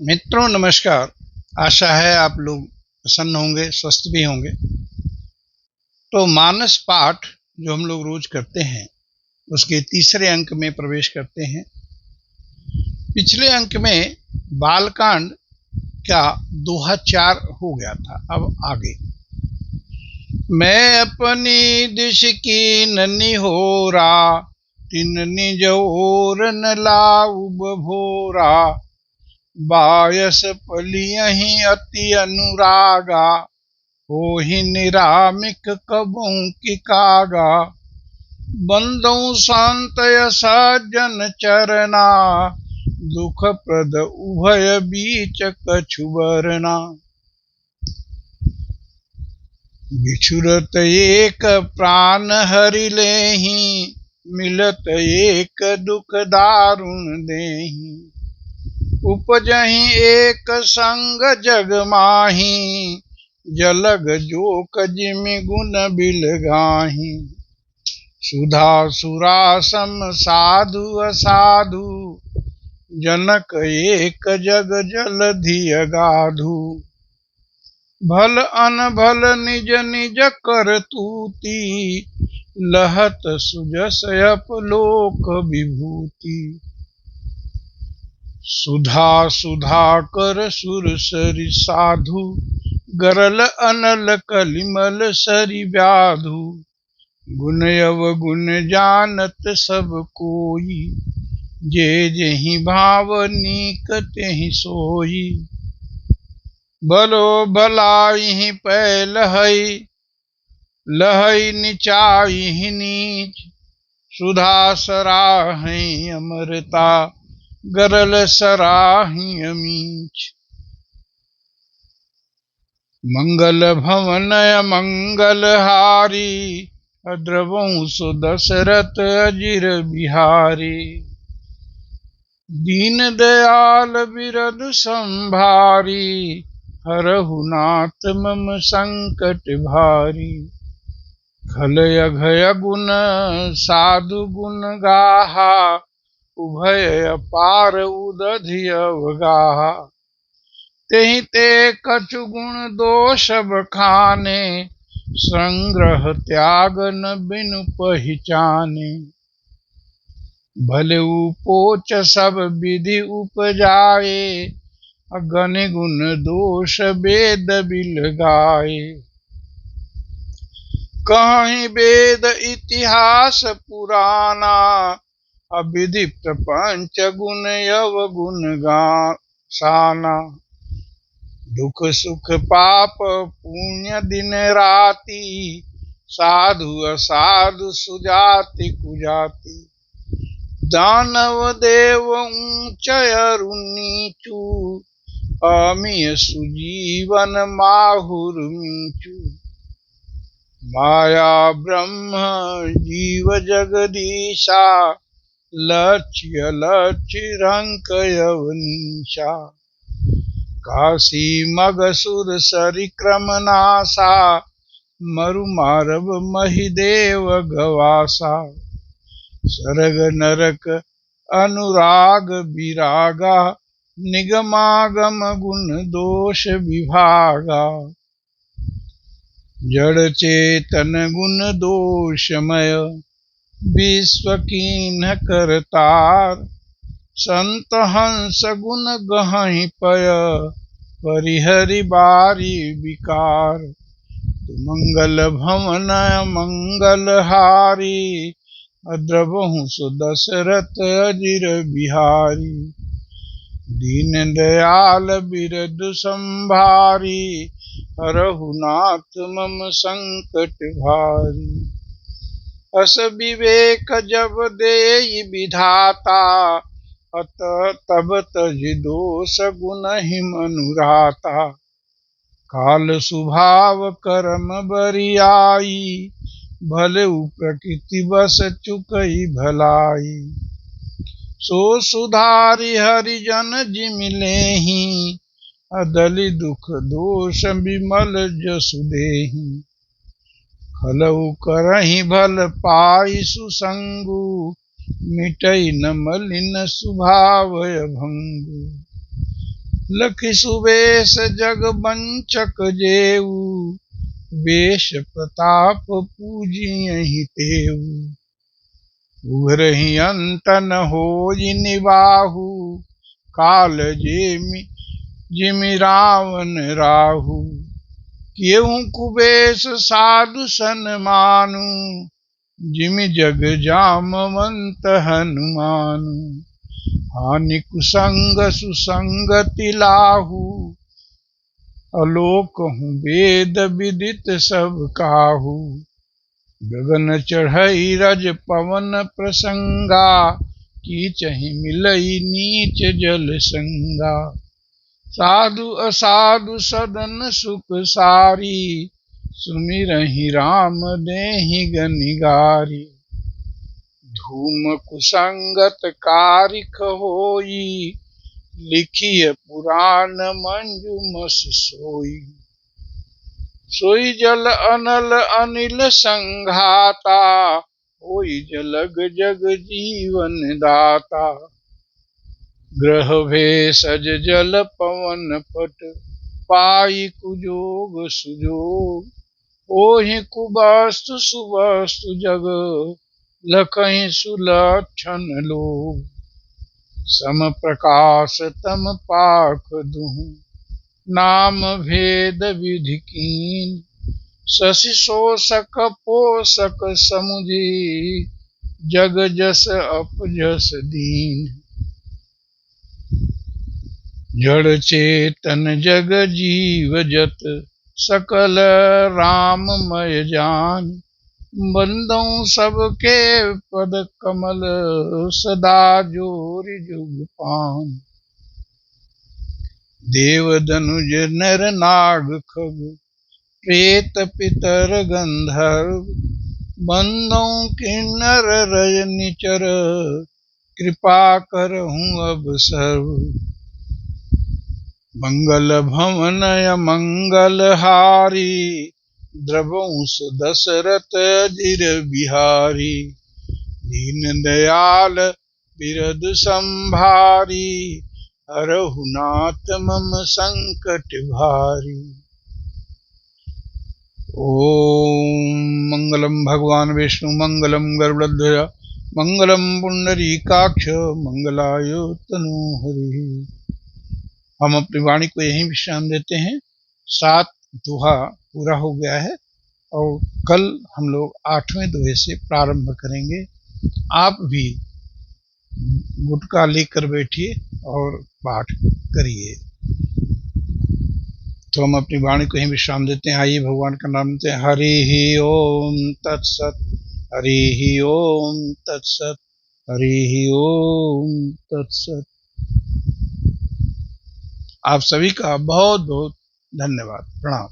मित्रों नमस्कार। आशा है आप लोग प्रसन्न होंगे, स्वस्थ भी होंगे। तो मानस पाठ जो हम लोग रोज करते हैं उसके तीसरे अंक में प्रवेश करते हैं। पिछले अंक में बालकांड का दोहा 4 हो गया था। अब आगे, मैं अपनी दिश की नन्ही होरा, तिन निज ओर न लाऊ भोरा, बायस पलियहि अति अनुरागा, होहि निरामिक कबहु की कागा, बंदौ शांतय सज्जन चरना, दुख प्रद उभय बीच कछु बरना। बिछुरत एक प्राण हरि लेहि, मिलत एक दुख दारुण देहि, उपजहि एक संग जग माही, जलग जोक जिमि गुण बिलगाही। सुधा सुरा सम साधु असाधु, जनक एक जग जलधि अगाधु, भल अनभल निज निज कर तूती, लहत सुजस अपलोक विभूति। सुधा सुधा कर सुर सरि साधु, गरल अनल कलिमल सरि व्याधु, गुण अवगुण जानत सब कोई, जे जेहि भाव नीक तेहि सोई। भलो भलाई पै लहई, लहई नीचाई नीच, सुधा सराहि अमरता, गरल सराहि अमीच। मंगल भवन मंगल हारी, द्रवहु सो दशरथ अजिर बिहारी। दीन दयाल बिरद संभारी, हरहु नाथ मम संकट भारी। खल अघय गुण साधु गुण गाहा, उभय अपार उदधि अवगाहा। तेहि ते कछु गुण दोष बखाने, संग्रह त्याग न बिनु पहिचाने। भले उपोच सब विधि उपजाए, अगनि गुण दोष वेद बिलगाए। कहीं वेद इतिहास पुराना, अविधि प्रपंच गुण अवगुण गासाना। दुख सुख पाप पुण्य दिन राति, साधु असाधु सुजाति कुजाति। दानव देव ऊंच अरु नीचु, अमीय सुजीवन माहुर मीचु। माया ब्रह्म जीव जगदीशा, लक्ष्य लक्ष्य रंक अवनीशा। काशी मगसुर सरिक्रम नासा, मरु मारव महिदेव गवासा। सरग नरक अनुराग विरागा, निगमागम गुण दोष विभागा। जड़ चेतन गुण दोषमय, विश्व कीन्ह करतार। संत हंस गुण गहहि पय, परिहरि बारी विकार। मंगल भवन मंगल हारी, द्रवहु सो दशरथ अजिर बिहारी। दीन दयाल बिरद संभारी, हरहु नाथ मम संकट भारी। अस विवेक जब देई विधाता, अत तब तज दोष गुण हिम अनुराता। काल स्वभाव कर्म बरियाई, भले प्रकृति बस चुकई भलाई। सो सुधारि हरिजन जिमि लेहि, अदलि दुख दोष विमल जसु देहि। खलउ करहि भल पाई सुसंगु, मिटई न मलिन स्वभाव भंगु। लखि सुवेश जग बंचक जेऊ, वेश प्रताप पूजियहि तेऊ। उभरहि अंत न होई निबाहु, काल जिमि रावण राहु। केहू कुबेश साधु सन्मानु, जिमि जग जामवंत हनुमानु। हानि कुसंग सुसंगति लाहू, अलोकहु वेद विदित सब काहू। गगन चढ़ई रज पवन प्रसंगा, कीचहि मिलई नीच जल संगा। साधु असाधु सदन सुख सारी, सुमिरहि राम देहि गनिगारी। धूम कुसंगत कारिख होई, लिखिय पुराण मंजुमसि सोई। सोई जल अनल अनिल संघाता, होई जलग जग जीवन दाता। ग्रह भेषज जल पवन पट, पाई कुजोग सुजोग। ओहि कुबस्तु सुबस्तु जग, लखहि सुलक्षण लोग। सम प्रकाश तम पाख दुहु, नाम भेद विधि कीन। शशि शोषक पोषक समुझी, जग जस अपजस दीन। जड़ चेतन जग जीव जत, सकल राममय जान। बंदों सबके पद कमल, सदा जोरि जुग पान। देव दनुज नर नाग खग, प्रेत पितर गंधर्व। बंदों किन्नर रज निचर, कृपा करहूँ अब सर्व। मंगल भवन मंगल हारी, द्रवंश दशरथ अजिर बिहारी। दीन दयाल बिरद संभारी, हरहु नाथ मम संकट भारी। ओम मंगलम भगवान विष्णु मंगलम गरुड़ध्वज मंगलम पुंडरीकाक्ष मंगलाय तनोहरि। हम अपनी वाणी को यहीं विश्राम देते हैं। 7 दोहा पूरा हो गया है और कल हम लोग 8वें दोहे से प्रारंभ करेंगे। आप भी गुटका लेकर बैठिए और पाठ करिए। तो हम अपनी वाणी को यहीं विश्राम देते हैं। आइए भगवान का नाम लेते हैं। हरि ही ओम तत्सत, हरि ही ओम तत्सत, हरि ही ओम तत्सत। आप सभी का बहुत बहुत धन्यवाद। प्रणाम।